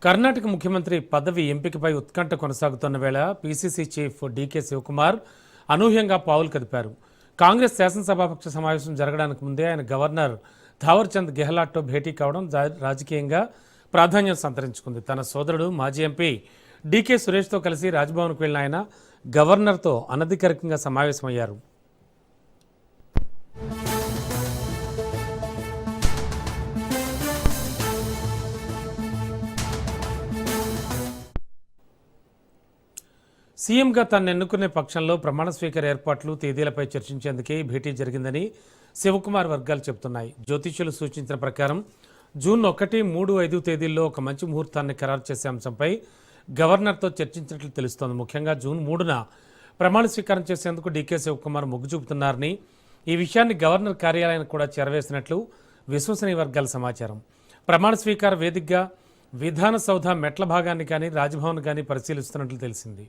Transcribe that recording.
కర్ణాటక ముఖ్యమంత్రి పదవి ఎంపికపై ఉత్కంఠ కొనసాగుతున్న వేళ పీసీసీ చీఫ్ డీకే శివకుమార్ అనూహ్యంగా పావులు కదిపారు. కాంగ్రెస్ శాసనసభాపక్ష సమావేశం జరగడానికి ముందే ఆయన గవర్నర్ థావర్చంద్ గెహ్లాట్తో భేటీ కావడం రాజకీయంగా ప్రాధాన్యం సంతరించుకుంది. తన సోదరుడు మాజీ ఎంపీ డీకే సురేష్తో కలిసి రాజ్భవన్కు వెళ్లిన ఆయన గవర్నర్తో అనధికారికంగా సమావేశమయ్యారు. సీఎంగా తనను ఎన్నుకునే పక్షంలో ప్రమాణ స్వీకార ఏర్పాట్లు తేదీలపై చర్చించేందుకే భేటీ జరిగిందని శివకుమార్ వర్గాలు చెబుతున్నాయి. జ్యోతిష్యులు సూచించిన ప్రకారం జూన్ 1, 3, 5 తేదీల్లో ఒక మంచి ముహూర్తాన్ని ఖరారు చేసే అంశంపై గవర్నర్తో చర్చించినట్లు తెలుస్తోంది. ముఖ్యంగా జూన్ 3న ప్రమాణ స్వీకారం చేసేందుకు డీకే శివకుమార్ మొగ్గు చూపుతున్నారని, ఈ విషయాన్ని గవర్నర్ కార్యాలయానికి కూడా చేరవేసినట్లు విశ్వసనీయ వర్గాల సమాచారం. ప్రమాణ స్వీకార వేదికగా విధానసౌధ మెట్ల భాగాన్ని కానీ రాజ్భవన్ కానీ పరిశీలిస్తున్నట్లు తెలిసింది.